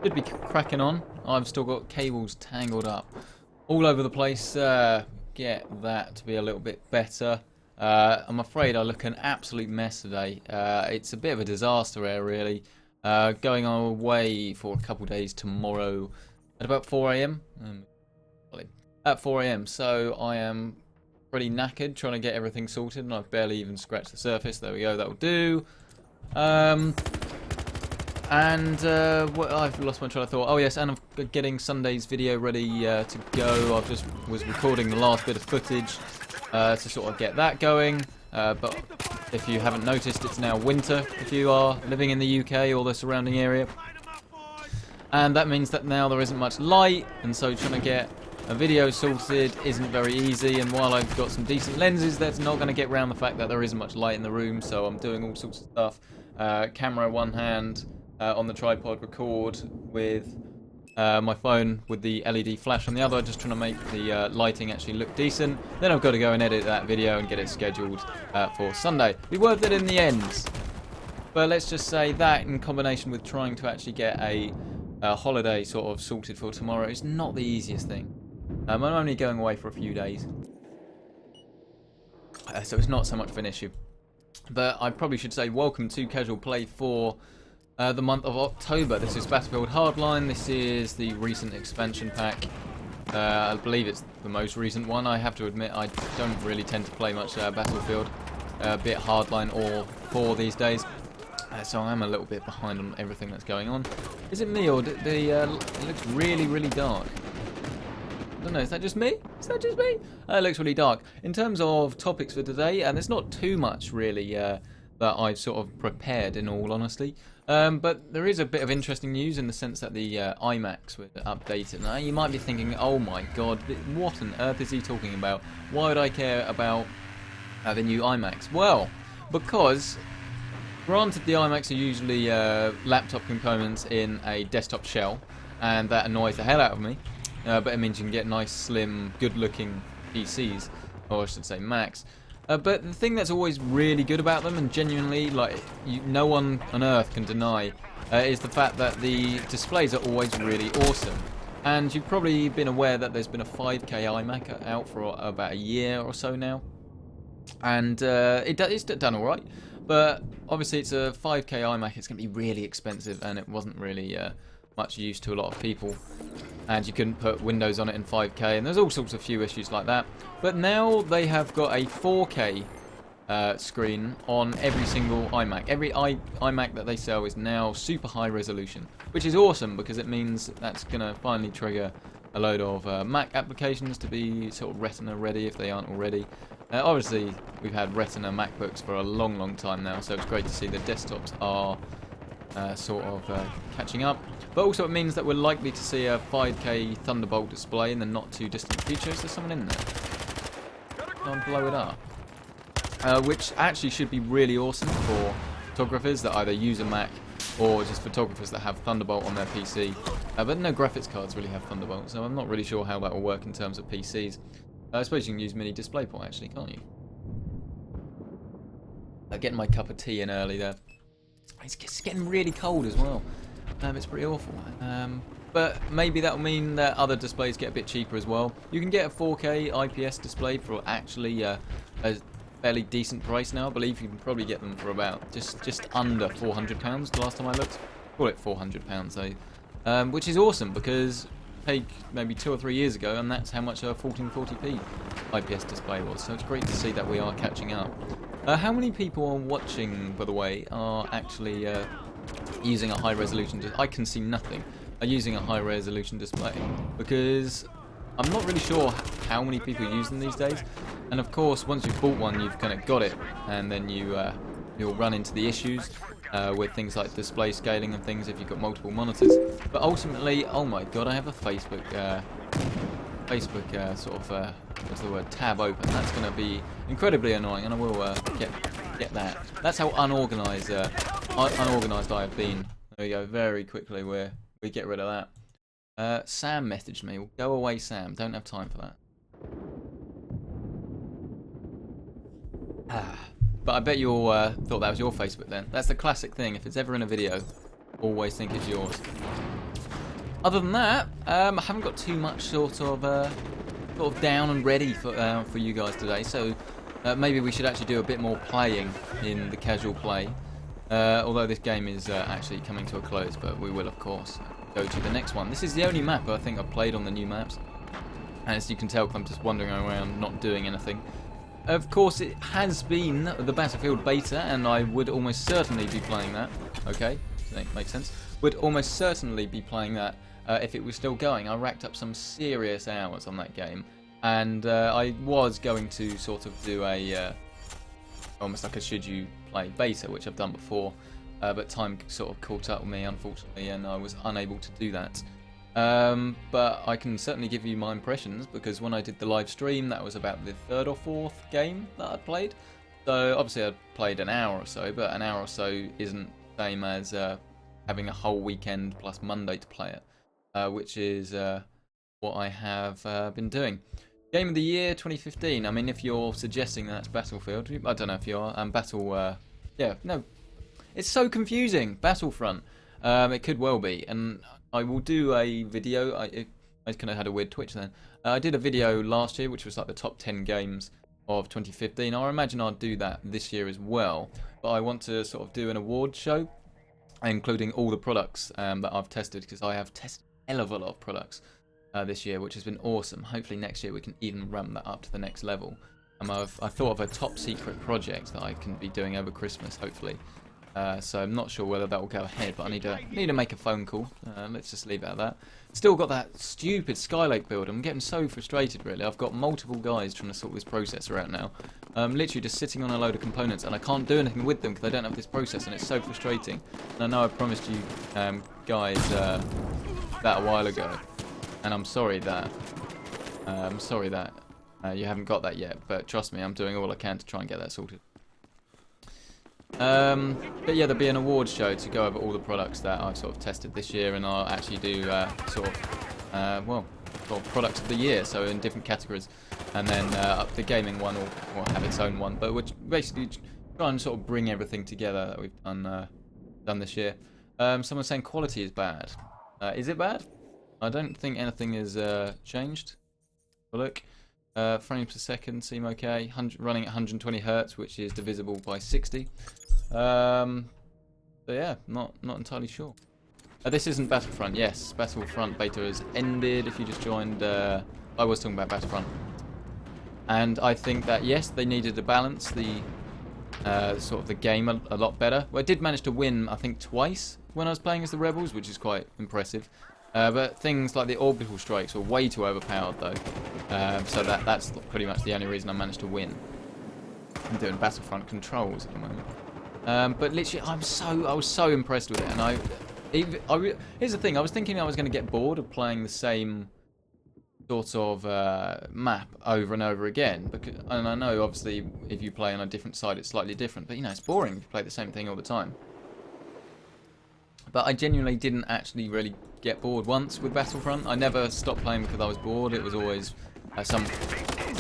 Should be cracking on. I've still got cables tangled up all over the place. Get that to be a little bit better. I'm afraid I look an absolute mess today. It's a bit of a disaster here, really. Going away for a couple days tomorrow at about 4 a.m. At 4 a.m. So I am pretty knackered trying to get everything sorted, and I've barely even scratched the surface. There we go. That'll do. What, I've lost my train of thought. Oh yes, and I'm getting Sunday's video ready to go. I just was recording the last bit of footage to sort of get that going. But if you haven't noticed, it's now winter if you are living in the UK or the surrounding area. And that means that now there isn't much light, and so trying to get a video sorted isn't very easy. And while I've got some decent lenses, that's not going to get around the fact that there isn't much light in the room, so I'm doing all sorts of stuff. Camera one hand, on the tripod, record with my phone with the LED flash on the other, just trying to make the lighting actually look decent. Then I've got to go and edit that video and get it scheduled for Sunday. Be worth it in the end. But let's just say that in combination with trying to actually get a holiday sort of sorted for tomorrow is not the easiest thing. I'm only going away for a few days, so it's not so much of an issue. But I probably should say welcome to Casual Play for the month of October. This is Battlefield Hardline. This is the recent expansion pack. I believe it's the most recent one. I have to admit I don't really tend to play much Battlefield, be it Hardline or 4 these days. So I'm a little bit behind on everything that's going on. Is it me, or it looks really, really dark? I don't know, is that just me? Is that just me? It looks really dark. In terms of topics for today, and there's not too much really that I've sort of prepared, in all honesty. But there is a bit of interesting news in the sense that the iMacs were updated. Now you might be thinking, oh my god, what on earth is he talking about? Why would I care about the new iMacs? Well, because granted the iMacs are usually laptop components in a desktop shell, and that annoys the hell out of me. But it means you can get nice, slim, good-looking PCs, or I should say Macs. But the thing that's always really good about them, and genuinely, like, no one on earth can deny, is the fact that the displays are always really awesome. And you've probably been aware that there's been a 5K iMac out for about a year or so now. And it's done alright. But obviously it's a 5K iMac, it's going to be really expensive, and it wasn't really much use to a lot of people. And you couldn't put Windows on it in 5K, and there's all sorts of few issues like that. But now they have got a 4K screen on every single iMac. Every iMac that they sell is now super high resolution, which is awesome because it means that's going to finally trigger a load of Mac applications to be sort of Retina ready if they aren't already. Obviously, we've had Retina MacBooks for a long, long time now, so it's great to see the desktops are sort of catching up. But also it means that we're likely to see a 5K Thunderbolt display in the not too distant future. Is there someone in there? I'll blow it up. Which actually should be really awesome for photographers that either use a Mac or just photographers that have Thunderbolt on their PC. But no graphics cards really have Thunderbolt, so I'm not really sure how that will work in terms of PCs. I suppose you can use mini DisplayPort actually, can't you? Getting my cup of tea in early there. It's getting really cold as well. It's pretty awful. But maybe that'll mean that other displays get a bit cheaper as well. You can get a 4K IPS display for actually a fairly decent price now. I believe you can probably get them for about just under £400 the last time I looked. Call it £400 though, which is awesome because take maybe 2 or 3 years ago, and that's how much a 1440p IPS display was. So it's great to see that we are catching up. How many people are watching, by the way, are actually using a high resolution? I can see nothing. Are using a high resolution display because I'm not really sure how many people use them these days. And of course, once you've bought one, you've kind of got it, and then you'll run into the issues with things like display scaling and things if you've got multiple monitors. But ultimately, oh my god, I have a Facebook sort of what's the word, tab open. That's going to be incredibly annoying, and I will get that. That's how unorganized I have been. There we go. Very quickly we get rid of that. Sam messaged me. Go away, Sam. Don't have time for that. But I bet you all thought that was your Facebook then. That's the classic thing. If it's ever in a video, always think it's yours. Other than that, I haven't got too much sort of down and ready for you guys today. So maybe we should actually do a bit more playing in the casual play. Although this game is actually coming to a close, but we will of course go to the next one. This is the only map I think I've played on the new maps. And as you can tell, I'm just wandering around, not doing anything. Of course, it has been the Battlefield beta, and I would almost certainly be playing that. Okay, that makes sense. Would almost certainly be playing that if it was still going. I racked up some serious hours on that game, and I was going to sort of do a almost like a should you play beta, which I've done before, but time sort of caught up with me, unfortunately, and I was unable to do that. But I can certainly give you my impressions, because when I did the live stream, that was about the 3rd or 4th game that I'd played. So obviously I'd played an hour or so, but an hour or so isn't the same as having a whole weekend plus Monday to play it, which is what I have been doing. Game of the Year 2015. I mean, if you're suggesting that's Battlefield, I don't know if you are. Yeah, no, it's so confusing. Battlefront. It could well be, and I will do a video. I kind of had a weird twitch then. I did a video last year, which was like the top 10 games of 2015. I imagine I'd do that this year as well. But I want to sort of do an award show, including all the products that I've tested, because I have tested a hell of a lot of products this year, which has been awesome. Hopefully next year we can even ramp that up to the next level. I thought of a top secret project that I can be doing over Christmas, hopefully. So I'm not sure whether that will go ahead, but I need to make a phone call. Let's just leave it at that. Still got that stupid Skylake build. I'm getting so frustrated, really. I've got multiple guys trying to sort this processor out now. I'm literally just sitting on a load of components, and I can't do anything with them because I don't have this processor, and it's so frustrating. And I know I promised you guys that a while ago, and I'm sorry that you haven't got that yet. But trust me, I'm doing all I can to try and get that sorted. But yeah, there'll be an awards show to go over all the products that I've sort of tested this year, and I'll actually do sort of products of the year, so in different categories, and then the gaming one will have its own one. But we're basically trying to sort of bring everything together that we've done this year. Someone's saying quality is bad. Is it bad? I don't think anything has changed. Look. Frames per second seem okay. Running at 120 Hz, which is divisible by 60. So yeah, not entirely sure. This isn't Battlefront. Yes, Battlefront beta has ended. If you just joined, I was talking about Battlefront, and I think that yes, they needed to balance the sort of the game a lot better. Well, I did manage to win, I think, twice when I was playing as the Rebels, which is quite impressive. But things like the orbital strikes were way too overpowered, though. So that's pretty much the only reason I managed to win. I'm doing Battlefront controls at the moment. But literally, I was so impressed with it. And here's the thing: I was thinking I was going to get bored of playing the same sort of map over and over again. And I know, obviously, if you play on a different side, it's slightly different. But you know, it's boring if you play the same thing all the time. But I genuinely didn't actually really get bored once with Battlefront. I never stopped playing because I was bored. It was always some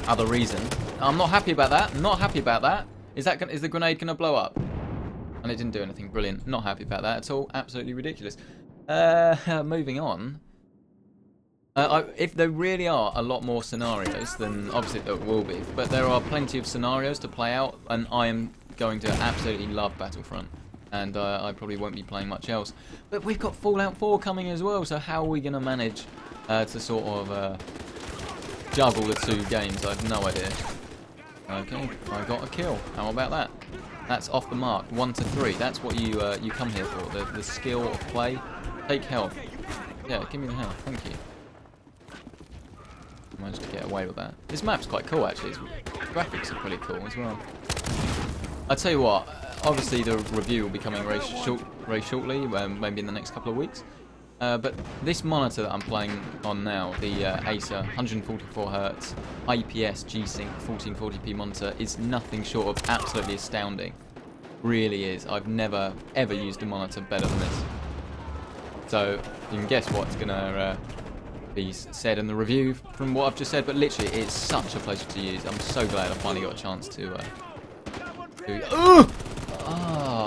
other reason. I'm not happy about that. Not happy about that. Is the grenade going to blow up? And it didn't do anything. Brilliant. Not happy about that at all. Absolutely ridiculous. Moving on. If there really are a lot more scenarios, then obviously there will be. But there are plenty of scenarios to play out, and I am going to absolutely love Battlefront. And I probably won't be playing much else. But we've got Fallout 4 coming as well, so how are we going to manage to sort of juggle the two games? I have no idea. Okay, I got a kill. How about that? That's off the mark. 1 to 3. That's what you come here for. The skill of play. Take health. Yeah, give me the health. Thank you. I managed to get away with that. This map's quite cool, actually. The graphics are pretty cool as well. I tell you what. Obviously, the review will be coming very shortly, maybe in the next couple of weeks. But this monitor that I'm playing on now, the Acer 144Hz IPS G-Sync 1440p monitor, is nothing short of absolutely astounding. Really is. I've never ever used a monitor better than this. So you can guess what's gonna be said in the review from what I've just said. But literally, it's such a pleasure to use. I'm so glad I finally got a chance to.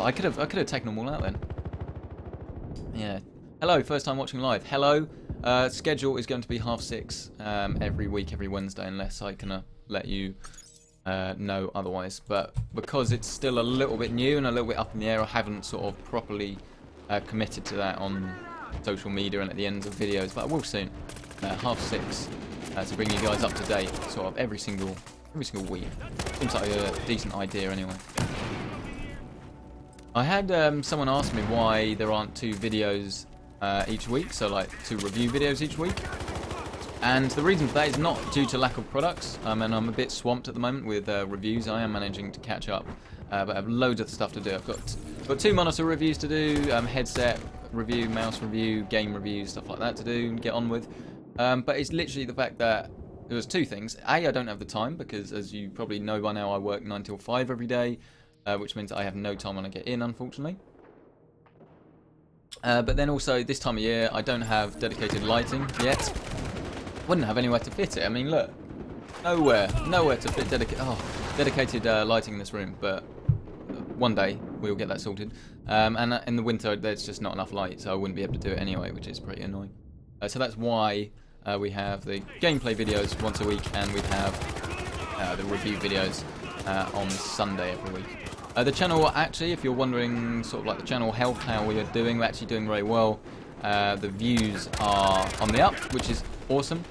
I could have taken them all out then. Yeah. Hello, first time watching live. Hello. Schedule is going to be 6:30 every week, every Wednesday, unless I can let you know otherwise. But because it's still a little bit new and a little bit up in the air, I haven't sort of properly committed to that on social media and at the end of videos. But I will soon. 6:30 to bring you guys up to date, sort of every single week. Seems like a decent idea anyway. I had someone ask me why there aren't 2 videos each week, so like 2 review videos each week. And the reason for that is not due to lack of products, and I'm a bit swamped at the moment with reviews. I am managing to catch up, but I have loads of stuff to do. I've got 2 monitor reviews to do, headset review, mouse review, game reviews, stuff like that to do and get on with. But it's literally the fact that there was 2 things. A, I don't have the time because, as you probably know by now, I work 9 till 5 every day, which means I have no time when I get in, unfortunately. But then also, this time of year, I don't have dedicated lighting yet. Wouldn't have anywhere to fit it. I mean, look, nowhere to fit dedicated lighting in this room. But one day we'll get that sorted. And in the winter, there's just not enough light, so I wouldn't be able to do it anyway, which is pretty annoying. So that's why we have the gameplay videos once a week, and we have the review videos on Sunday every week. The channel, actually, if you're wondering sort of like the channel health, how we are doing, we're actually doing very well. The views are on the up, which is awesome.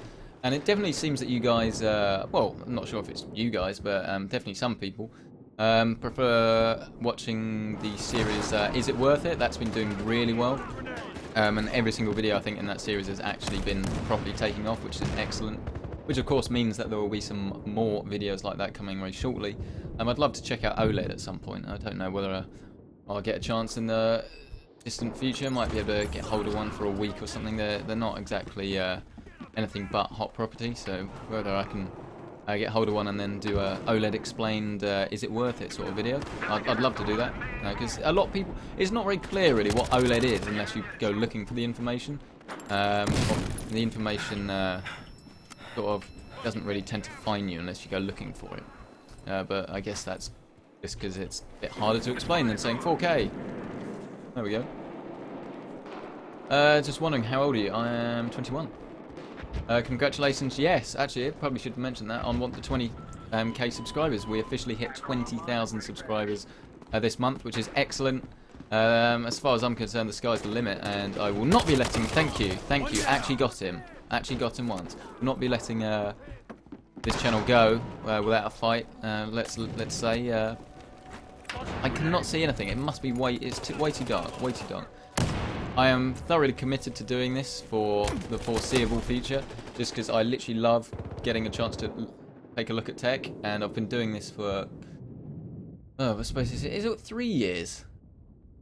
And it definitely seems that you guys, well, I'm not sure if it's you guys, but definitely some people, prefer watching the series Is It Worth It? That's been doing really well. And every single video I think in that series has actually been properly taking off, which is excellent. Which of course means that there will be some more videos like that coming very shortly. I'd love to check out OLED at some point. I don't know whether I'll get a chance in the distant future. Might be able to get hold of one for a week or something. They're not exactly anything but hot property, so whether I can get hold of one and then do a OLED explained Is It Worth It sort of video. I'd love to do that, because a lot of people, it's not very clear really what OLED is unless you go looking for the information. The information sort of doesn't really tend to find you unless you go looking for it. But I guess that's just because it's a bit harder to explain than saying 4K. There we go. Just wondering, how old are you? I am 21. Congratulations, yes, actually, I probably should mention that, on the 20k subscribers. We officially hit 20,000 subscribers this month, which is excellent. As far as I'm concerned, the sky's the limit, and I will not be letting, thank you, actually got him once. Will not be letting this channel go without a fight, let's say. I cannot see anything, it must be way too dark. I am thoroughly committed to doing this for the foreseeable future, just because I literally love getting a chance to take a look at tech, and I've been doing this for, I suppose, is it 3 years?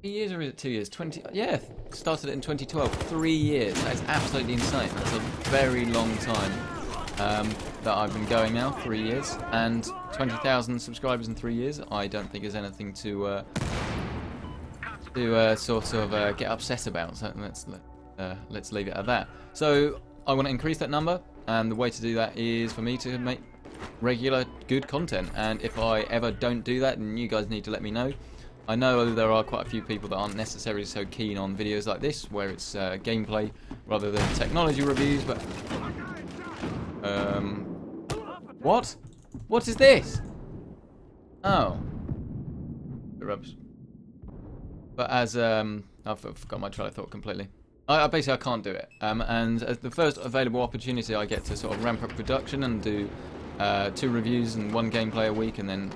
3 years or is it 2 years? Yeah, started it in 2012. 3 years. That is absolutely insane. That's a very long time that I've been going now. 3 years, and 20,000 subscribers in 3 years. I don't think is anything to sort of get upset about. So let's leave it at that. So I want to increase that number, and the way to do that is for me to make regular good content. And if I ever don't do that, then you guys need to let me know. I know there are quite a few people that aren't necessarily so keen on videos like this, where it's gameplay rather than technology reviews, but what is this? Oh, rubbish. But as I've forgot my train of thought completely. I basically can't do it. And as the first available opportunity I get to sort of ramp up production and do 2 reviews and 1 gameplay a week, and then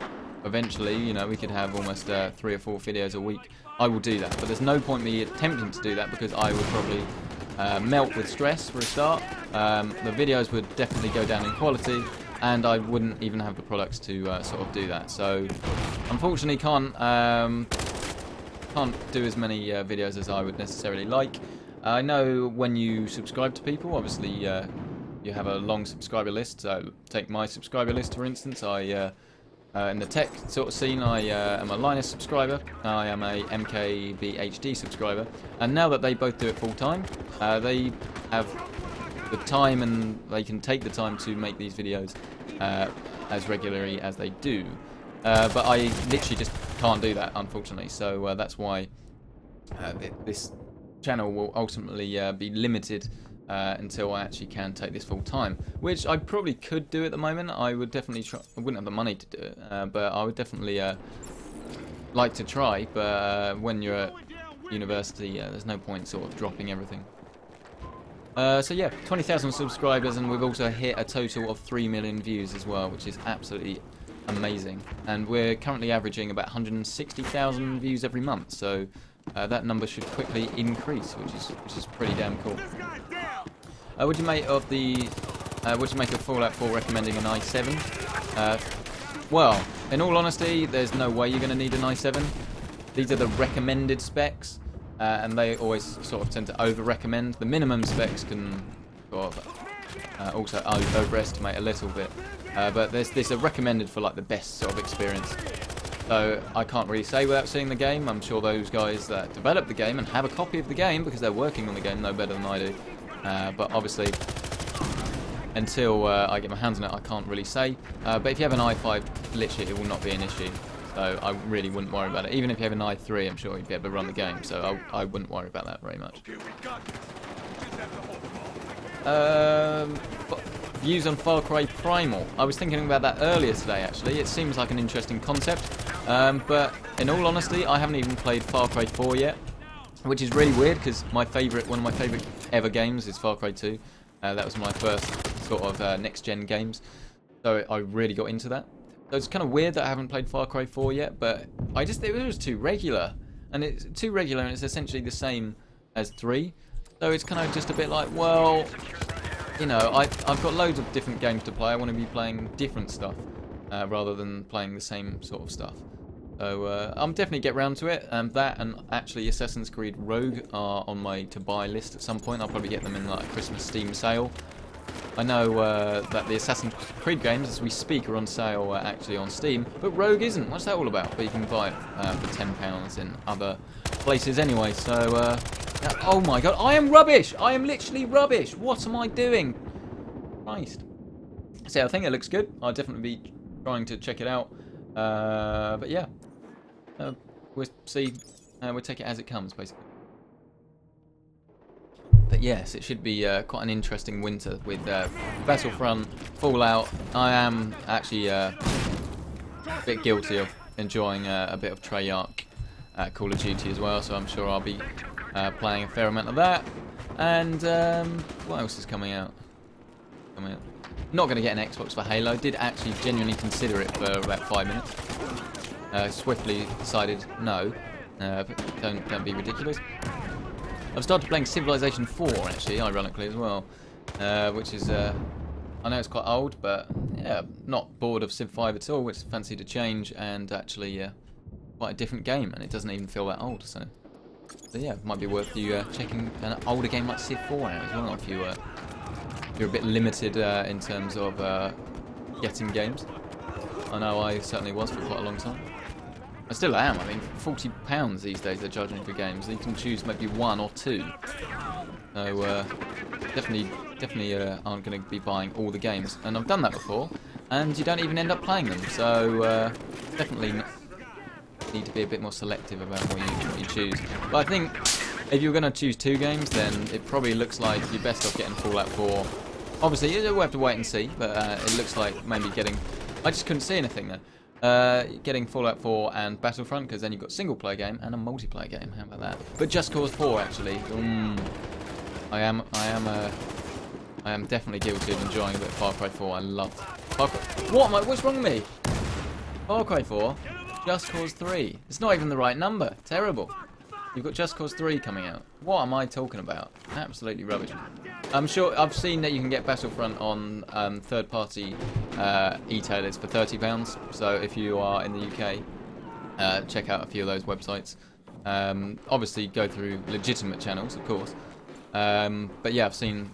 eventually, you know, we could have almost 3 or 4 videos a week, I will do that. But there's no point me attempting to do that, because I would probably melt with stress for a start. The videos would definitely go down in quality, and I wouldn't even have the products to sort of do that. So unfortunately can't do as many videos as I would necessarily like. I know when you subscribe to people, obviously you have a long subscriber list. So take my subscriber list for instance. In the tech sort of scene, I am a Linus subscriber, I am a MKBHD subscriber, and now that they both do it full time, they have the time and they can take the time to make these videos as regularly as they do. But I literally just can't do that, unfortunately, so that's why this channel will ultimately be limited until I actually can take this full time, which I probably could do at the moment. I would definitely try. I wouldn't have the money to do it, but I would definitely like to try. But when you're at university, there's no point sort of dropping everything. So yeah, 20,000 subscribers, and we've also hit a total of 3 million views as well, which is absolutely amazing. And we're currently averaging about 160,000 views every month, so that number should quickly increase, which is pretty damn cool. What do you make of the? What do you make of Fallout 4 recommending an i7? Well, in all honesty, there's no way you're going to need an i7. These are the recommended specs. And they always sort of tend to over-recommend. The minimum specs can sort of also overestimate a little bit, but these are recommended for like the best sort of experience. So I can't really say without seeing the game. I'm sure those guys that develop the game and have a copy of the game, because they're working on the game, know better than I do. But obviously, until I get my hands on it, I can't really say. But if you have an i5, literally it will not be an issue. So I really wouldn't worry about it. Even if you have an i3, I'm sure you'd be able to run the game. So I wouldn't worry about that very much. Views on Far Cry Primal. I was thinking about that earlier today, actually. It seems like an interesting concept. But in all honesty, I haven't even played Far Cry 4 yet. Which is really weird, because one of my favourite ever games is Far Cry 2. That was my first sort of next-gen games. So I really got into that. So it's kind of weird that I haven't played Far Cry 4 yet, but it was too regular. And it's too regular, and it's essentially the same as 3. So it's kind of just a bit like, well, you know, I've got loads of different games to play. I want to be playing different stuff rather than playing the same sort of stuff. So I'm definitely get round to it. That and actually Assassin's Creed Rogue are on my to-buy list at some point. I'll probably get them in like a Christmas Steam sale. I know that the Assassin's Creed games, as we speak, are on sale actually on Steam, but Rogue isn't. What's that all about? But you can buy it for £10 in other places anyway. So, oh my god, I am rubbish! I am literally rubbish! What am I doing? Christ. So I think it looks good. I'll definitely be trying to check it out. But yeah, we'll see. We'll take it as it comes, basically. But yes, it should be quite an interesting winter with Battlefront, Fallout. I am actually a bit guilty of enjoying a bit of Treyarch Call of Duty as well, so I'm sure I'll be playing a fair amount of that. And what else is coming out? Not going to get an Xbox for Halo. Did actually genuinely consider it for about 5 minutes. Swiftly decided no. But don't be ridiculous. I've started playing Civilization 4 actually, ironically as well, which is I know it's quite old, but yeah, not bored of Civ 5 at all. Which fancy to change, and actually quite a different game, and it doesn't even feel that old. So yeah, it might be worth you checking an older game like Civ 4 out as well if you're a bit limited in terms of getting games. I know I certainly was for quite a long time. I still am. I mean, £40 these days they're charging for games. You can choose maybe 1 or 2. So definitely aren't going to be buying all the games. And I've done that before, and you don't even end up playing them. So definitely need to be a bit more selective about what you choose. But I think if you're going to choose 2 games, then it probably looks like you're best off getting Fallout 4. Obviously, we'll have to wait and see, but it looks like maybe getting... I just couldn't see anything there. Getting Fallout 4 and Battlefront, because then you've got single player game and a multiplayer game. How about that? But Just Cause 4 actually. I am definitely guilty of enjoying a bit of Far Cry 4. I love Far Cry. What's wrong with me? Far Cry 4, Just Cause 3. It's not even the right number. Terrible. You've got Just Cause 3 coming out. What am I talking about? Absolutely rubbish. I'm sure I've seen that you can get Battlefront on third-party e-tailers for £30. So if you are in the UK, check out a few of those websites. Obviously, go through legitimate channels, of course. But yeah, I've seen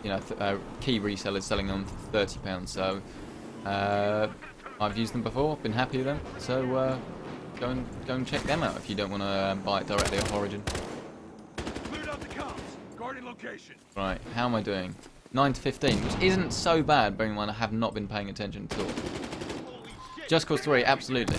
key resellers selling them for £30. So I've used them before, been happy with them. So go and check them out if you don't want to buy it directly off Origin. Right, how am I doing? 9 to 15, which isn't so bad, bearing in mind I have not been paying attention at all. Just Cause 3, absolutely.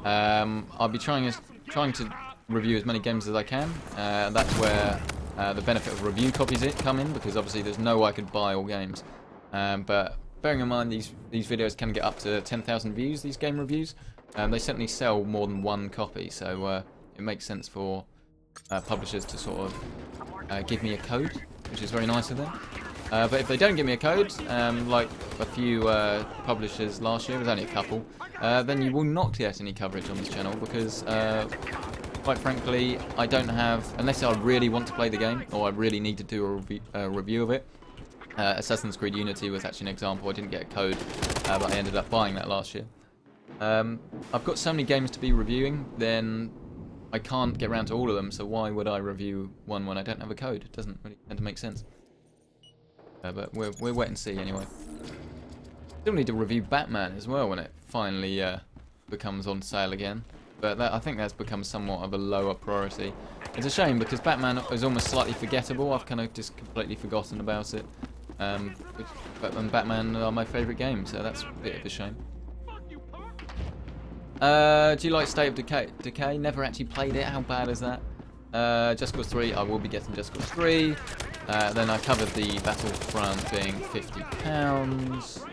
I'll be trying to review as many games as I can. That's where the benefit of review copies come in, because obviously there's no way I could buy all games. But bearing in mind these videos can get up to 10,000 views, these game reviews, they certainly sell more than one copy, so it makes sense for publishers to sort of give me a code, which is very nice of them. But if they don't give me a code, like a few publishers last year, there's only a couple, then you will not get any coverage on this channel, because quite frankly, I don't have, unless I really want to play the game, or I really need to do a review of it. Assassin's Creed Unity was actually an example. I didn't get a code, but I ended up buying that last year. I've got so many games to be reviewing, then I can't get around to all of them, so why would I review one when I don't have a code? It doesn't really tend to make sense. But we'll wait and see anyway. Still need to review Batman as well when it finally becomes on sale again. But I think that's become somewhat of a lower priority. It's a shame, because Batman is almost slightly forgettable. I've kind of just completely forgotten about it. But Batman are my favourite games, so that's a bit of a shame. Do you like State of Decay? Never actually played it. How bad is that? Just Cause 3, I will be getting Just Cause 3. Then I covered the Battlefront being £50.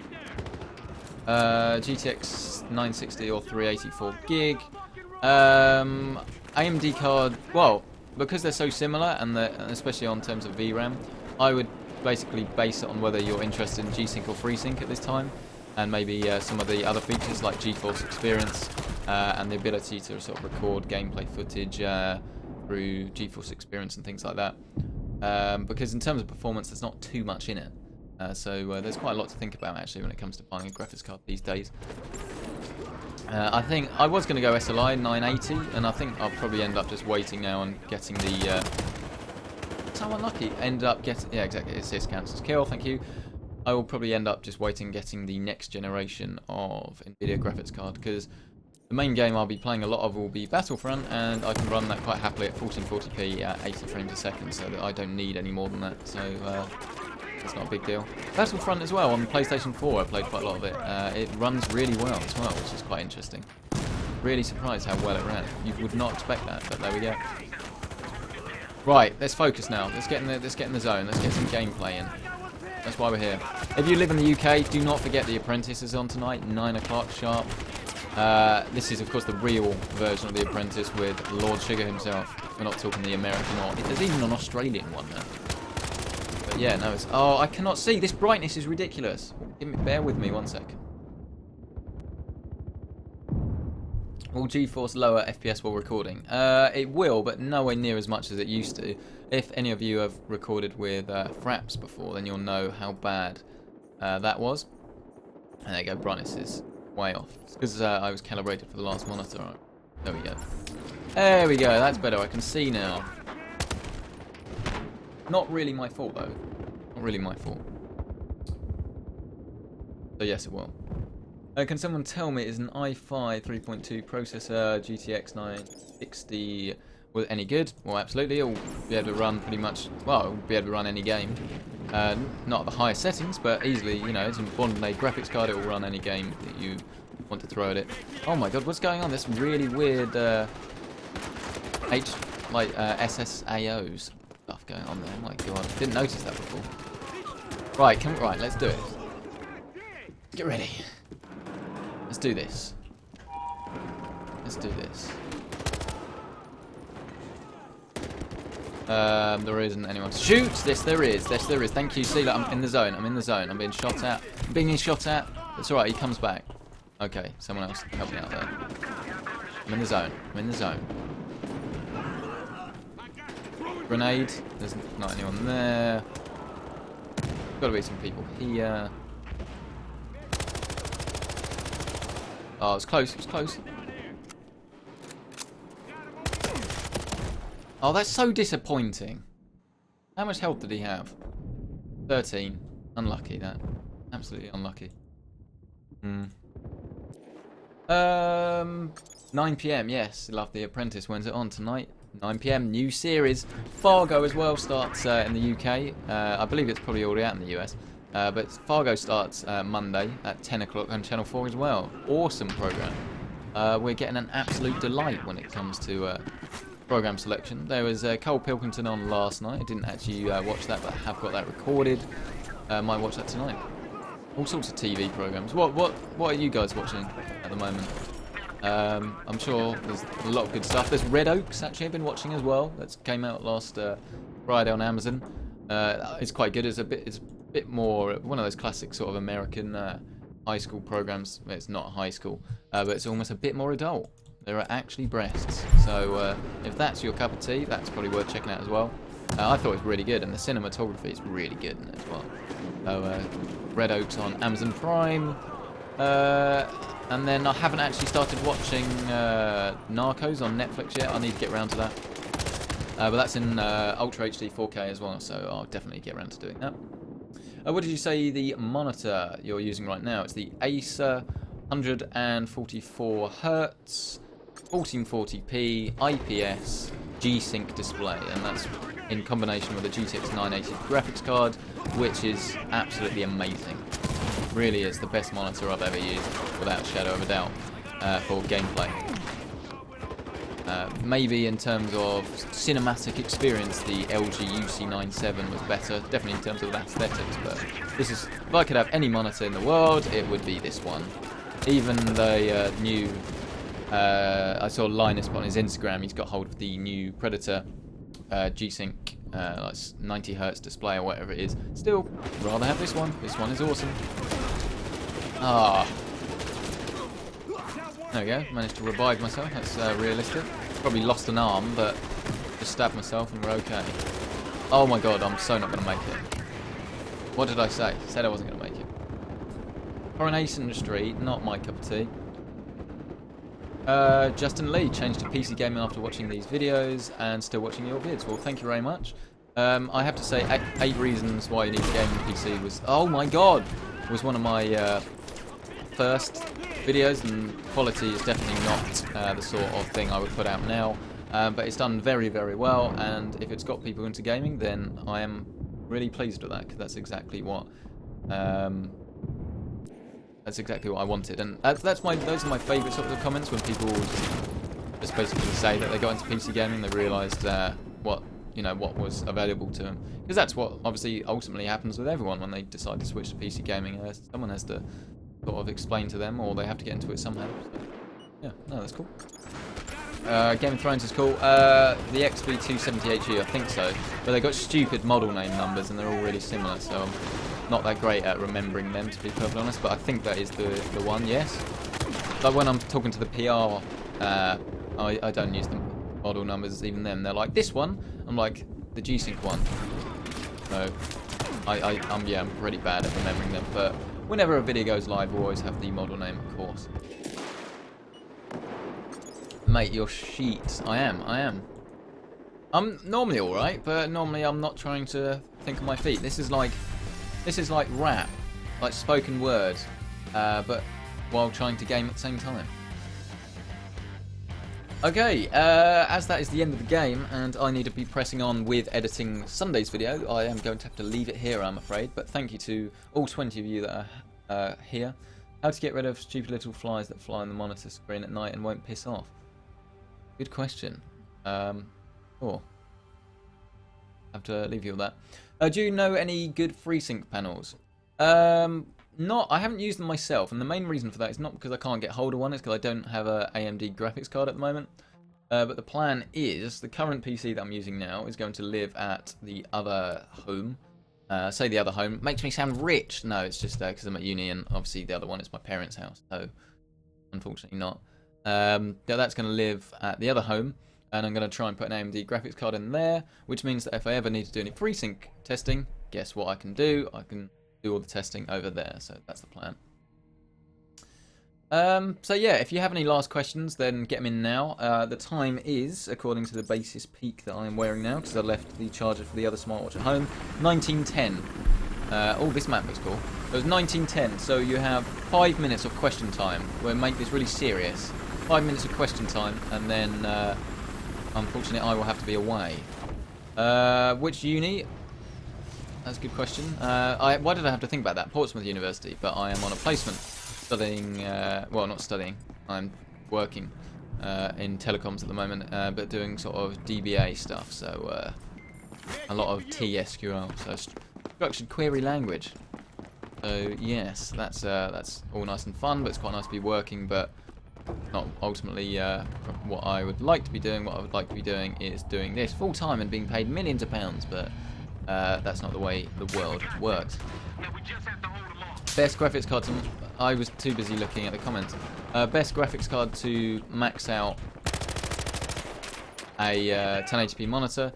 GTX 960 or 384 gig. AMD card, well, because they're so similar, and especially on terms of VRAM, I would basically base it on whether you're interested in G-Sync or FreeSync at this time, and maybe some of the other features like GeForce Experience and the ability to sort of record gameplay footage through GeForce Experience and things like that. Because in terms of performance, there's not too much in it. So there's quite a lot to think about actually when it comes to buying a graphics card these days. I think I was going to go SLI 980, and I think I'll probably end up just waiting now and getting the... so unlucky. End up getting... Yeah, exactly. Assist counts as kill, thank you. I will probably end up just waiting getting the next generation of NVIDIA graphics card, because the main game I'll be playing a lot of will be Battlefront, and I can run that quite happily at 1440p at 80 frames a second, so that I don't need any more than that. So it's not a big deal. Battlefront as well on the PlayStation 4, I played quite a lot of it. It runs really well as well, which is quite interesting. Really surprised how well it ran. You would not expect that, but there we go. Right, let's focus now. Let's get in the zone. Let's get some gameplay in. That's why we're here. If you live in the UK, do not forget The Apprentice is on tonight, 9 o'clock sharp. This is, of course, the real version of The Apprentice with Lord Sugar himself. We're not talking the American, or there's even an Australian one now. But yeah, no, it's... Oh, I cannot see. This brightness is ridiculous. Bear with me 1 second. Will GeForce lower FPS while recording? It will, but nowhere near as much as it used to. If any of you have recorded with Fraps before, then you'll know how bad that was. And there you go, brightness is way off. It's because I was calibrated for the last monitor. Right. There we go. There we go, that's better. I can see now. Not really my fault, though. Not really my fault. So yes, it will. Can someone tell me, is an i5 3.2 processor GTX 960 any good? Well, absolutely. It'll be able to run pretty much, well, it'll be able to run any game. Not at the highest settings, but easily, you know, it's a bond-made graphics card. It will run any game that you want to throw at it. Oh my god, what's going on? This really weird SSAOs stuff going on there. Oh my god, didn't notice that before. Right, right, let's do it. Get ready. Let's do this. Let's do this. There isn't anyone to shoot. This there is. This there is. Thank you. See, look, I'm in the zone. I'm in the zone. I'm being shot at. I'm being shot at. It's alright. He comes back. Okay, someone else help me out there. I'm in the zone. I'm in the zone. Grenade. There's not anyone there. Got to be some people here. Oh, it's close. It's close. Oh, that's so disappointing. How much health did he have? 13. Unlucky, that. Absolutely unlucky. 9 PM, yes. Love The Apprentice. When's it on? Tonight? 9 PM. New series. Fargo as well starts in the UK. I believe it's probably already out in the US. But Fargo starts Monday at 10 o'clock on Channel 4 as well. Awesome programme. We're getting an absolute delight when it comes to program selection. There was Cole Pilkington on last night. I didn't actually watch that, but I have got that recorded. Might watch that tonight. All sorts of TV programs. What are you guys watching at the moment? I'm sure there's a lot of good stuff. There's Red Oaks, actually, I've been watching as well. That came out last Friday on Amazon. It's quite good. It's a bit more one of those classic sort of American high school programs. It's not high school, but it's almost a bit more adult. There are actually breasts. So if that's your cup of tea, that's probably worth checking out as well. I thought it was really good, and the cinematography is really good in it as well. So Red Oaks on Amazon Prime. And then I haven't actually started watching Narcos on Netflix yet. I need to get around to that. But that's in Ultra HD 4K as well, so I'll definitely get around to doing that. What did you say the monitor you're using right now? It's the Acer 144Hz, 1440p, IPS, G-Sync display, and that's in combination with a GTX 980 graphics card, which is absolutely amazing. Really is the best monitor I've ever used, without a shadow of a doubt, for gameplay. Maybe in terms of cinematic experience, the LG UC97 was better, definitely in terms of aesthetics, but this is, if I could have any monitor in the world, it would be this one. Even the new, I saw Linus on his Instagram, he's got hold of the new Predator G-Sync 90Hz display or whatever it is. Still, rather have this one. This one is awesome. Ah. There we go, managed to revive myself, that's realistic. Probably lost an arm, but just stabbed myself and we're okay. Oh my god, I'm so not going to make it. What did I say? Said I wasn't going to make it. Coronation Street, not my cup of tea. Justin Lee changed to PC gaming after watching these videos and still watching your vids. Well, thank you very much. I have to say, 8 reasons why you need a gaming PC was, oh my god, was one of my first videos, and quality is definitely not the sort of thing I would put out now, but it's done very, very well, and if it's got people into gaming, then I am really pleased with that, because that's exactly what I wanted, and those are my favourite sorts of comments, when people just basically say that they got into PC gaming, they realised what was available to them, because that's what obviously ultimately happens with everyone when they decide to switch to PC gaming. Someone has to sort of explain to them, or they have to get into it somehow. So, yeah, no, that's cool. Game of Thrones is cool. The XB270HE, I think so, but they got stupid model name numbers, and they're all really similar, so I'm not that great at remembering them, to be perfectly honest, but I think that is the one, yes. But when I'm talking to the PR, I don't use the model numbers, even them. They're like, this one? I'm like, the G-Sync one. So, I'm pretty bad at remembering them, but whenever a video goes live, we'll always have the model name, of course. Mate, your sheet. I am. I'm normally alright, but normally I'm not trying to think of my feet. This is like rap, like spoken word, but while trying to game at the same time. Okay, as that is the end of the game, and I need to be pressing on with editing Sunday's video, I am going to have to leave it here, I'm afraid, but thank you to all 20 of you that are here. How to get rid of stupid little flies that fly on the monitor screen at night and won't piss off? Good question. Oh. Have to leave you with that. Do you know any good FreeSync panels? I haven't used them myself, and the main reason for that is not because I can't get hold of one, it's because I don't have a AMD graphics card at the moment. But the plan is, the current PC that I'm using now is going to live at the other home. Say the other home, makes me sound rich. No, it's just because I'm at uni, and obviously the other one is my parents' house, so unfortunately not. That's going to live at the other home, and I'm going to try and put an AMD graphics card in there, which means that if I ever need to do any FreeSync testing, guess what I can do? I can do all the testing over there, so that's the plan. So yeah, if you have any last questions, then get them in now. The time is, according to the Basis Peak that I'm wearing now, because I left the charger for the other smartwatch at home, 19:10. Oh, this map looks cool. It was 19:10, so you have 5 minutes of question time. We'll make this really serious. 5 minutes of question time, and then, unfortunately, I will have to be away. Which uni? That's a good question. Why did I have to think about that? Portsmouth University, but I am on a placement studying, well, not studying, I'm working in telecoms at the moment, but doing sort of DBA stuff, so a lot of TSQL, so structured query language. So yes, that's all nice and fun, but it's quite nice to be working, but not ultimately what I would like to be doing. What I would like to be doing is doing this full time and being paid millions of pounds, but that's not the way the world works. Best graphics card to... I was too busy looking at the comments. Best graphics card to max out a 1080p monitor.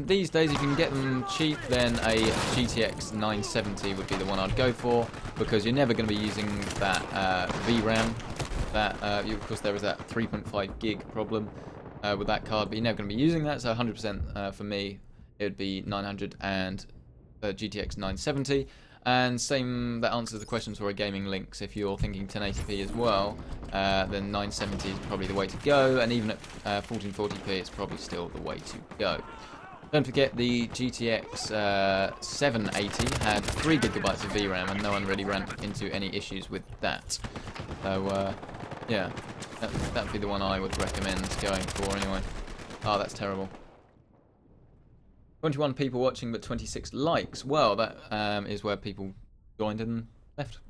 These days, if you can get them cheap, then a GTX 970 would be the one I'd go for, because you're never going to be using that VRAM. Of course, there is that 3.5 gig problem with that card, but you're never going to be using that. So 100% for me, it would be 900 and GTX 970. And same, that answers the questions for a gaming links. If you're thinking 1080p as well, then 970 is probably the way to go, and even at 1440p, it's probably still the way to go. Don't forget the GTX 780 had 3 gigabytes of VRAM, and no one really ran into any issues with that. So yeah, that would be the one I would recommend going for anyway. Oh, that's terrible. 21 people watching, but 26 likes. Well, that is where people joined and left.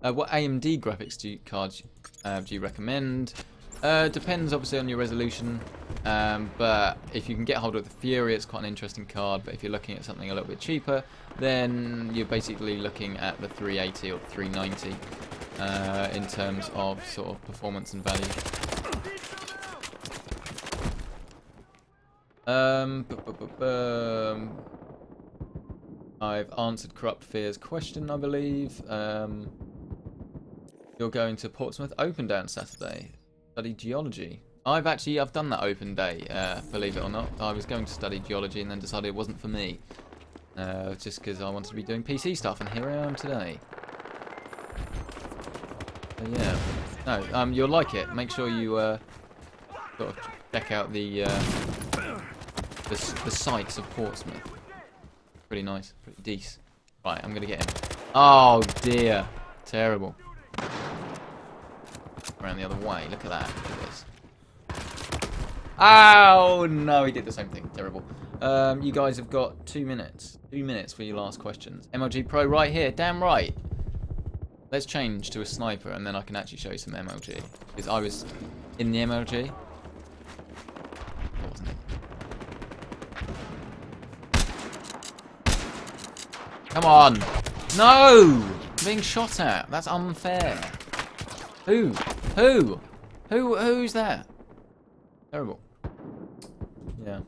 What AMD graphics cards do you recommend? Depends obviously on your resolution, but if you can get hold of the Fury, it's quite an interesting card. But if you're looking at something a little bit cheaper, then you're basically looking at the 380 or 390 in terms of sort of performance and value. I've answered Corrupt Fear's question, I believe. You're going to Portsmouth Open Day on Saturday. Study geology. I've done that open day, believe it or not. I was going to study geology and then decided it wasn't for me. Just because I wanted to be doing PC stuff, and here I am today. So yeah. No, you'll like it. Make sure you sort of check out the sights of Portsmouth. Pretty nice, pretty decent. Right, I'm gonna get him. Oh dear, terrible. Around the other way. Look at that. Look at this. Oh no, he did the same thing. Terrible. You guys have got 2 minutes. 2 minutes for your last questions. MLG Pro right here. Damn right. Let's change to a sniper, and then I can actually show you some MLG. Because I was in the MLG. Wasn't it? Come on! No! I'm being shot at. That's unfair. Who? Who's that? Terrible. Yeah.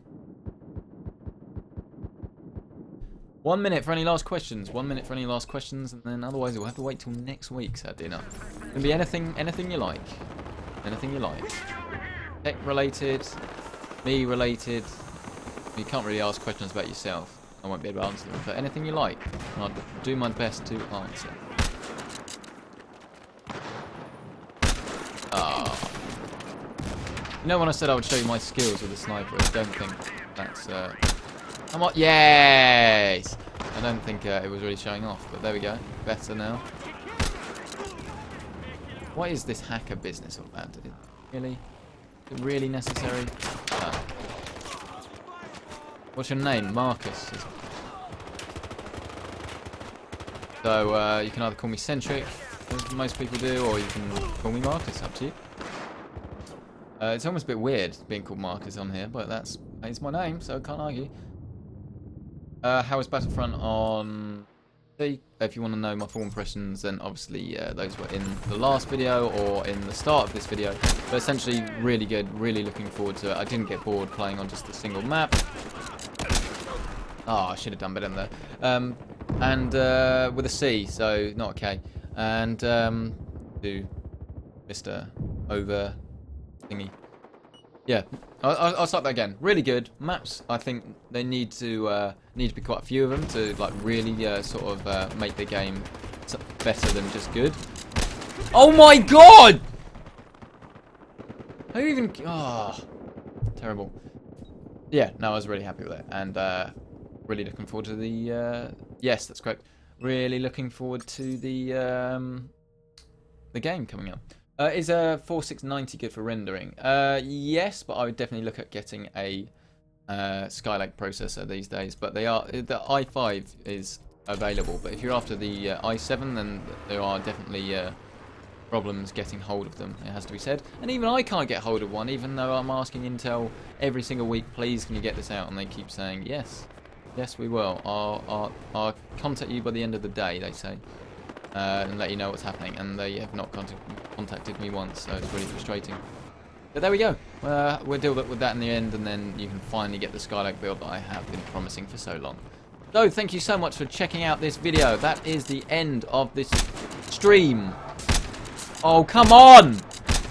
1 minute for any last questions. 1 minute for any last questions, and then otherwise we'll have to wait till next week, sadly enough. It can be anything you like. Anything you like. Tech related, me related. You can't really ask questions about yourself. I won't be able to answer them, but anything you like, and I'll do my best to answer. You know when I said I would show you my skills with the sniper, I don't think that's... Come on, yes! I don't think it was really showing off, but there we go. Better now. What is this hacker business all about? Is it really necessary? No. What's your name? Marcus. So you can either call me Centric, as most people do, or you can call me Marcus, up to you. It's almost a bit weird being called Marcus on here, but it's my name, so I can't argue. How is Battlefront on... If you want to know my full impressions, then obviously those were in the last video or in the start of this video. But essentially, really good, really looking forward to it. I didn't get bored playing on just a single map. Oh, I should have done better than that. And with a C, so not a K. And to Mr. Over thingy. Yeah, I'll start that again. Really good maps. I think they need to be quite a few of them to like really sort of make the game better than just good. Oh my god! Who even? Oh, terrible. Yeah, no, I was really happy with it, and really looking forward to the. Yes, that's correct. Really looking forward to the game coming up. Is a 4690 good for rendering? Yes, but I would definitely look at getting a Skylake processor these days. But the i5 is available. But if you're after the i7, then there are definitely problems getting hold of them, it has to be said. And even I can't get hold of one, even though I'm asking Intel every single week, please can you get this out? And they keep saying, yes, we will. I'll contact you by the end of the day, they say, and let you know what's happening. And they have not contacted me once, so it's really frustrating. But there we go. We'll deal with that in the end, and then you can finally get the Skylake build that I have been promising for so long. So thank you so much for checking out this video. That is the end of this stream. Oh, come on!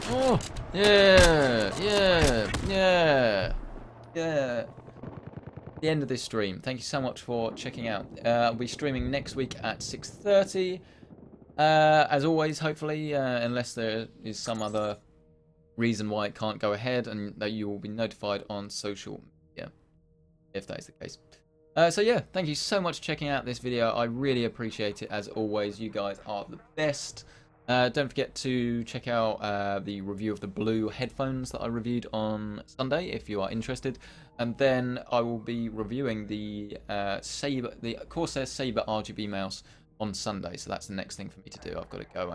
Oh, yeah. The end of this stream. Thank you so much for checking out. I'll be streaming next week at 6:30. As always, hopefully, unless there is some other reason why it can't go ahead, and that you will be notified on social media, if that is the case. So yeah, thank you so much for checking out this video. I really appreciate it, as always. You guys are the best. Don't forget to check out the review of the blue headphones that I reviewed on Sunday, if you are interested. And then I will be reviewing the Corsair Sabre RGB mouse on Sunday. So that's the next thing for me to do. I've got to go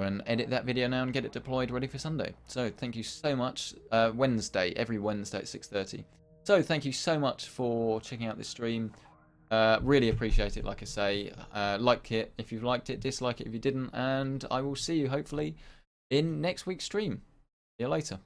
and edit that video now and get it deployed ready for Sunday. So thank you so much. Wednesday, every Wednesday at 6:30. So thank you so much for checking out this stream. Really appreciate it, like I say. Like it if you've liked it, dislike it if you didn't, and I will see you hopefully in next week's stream. See you later.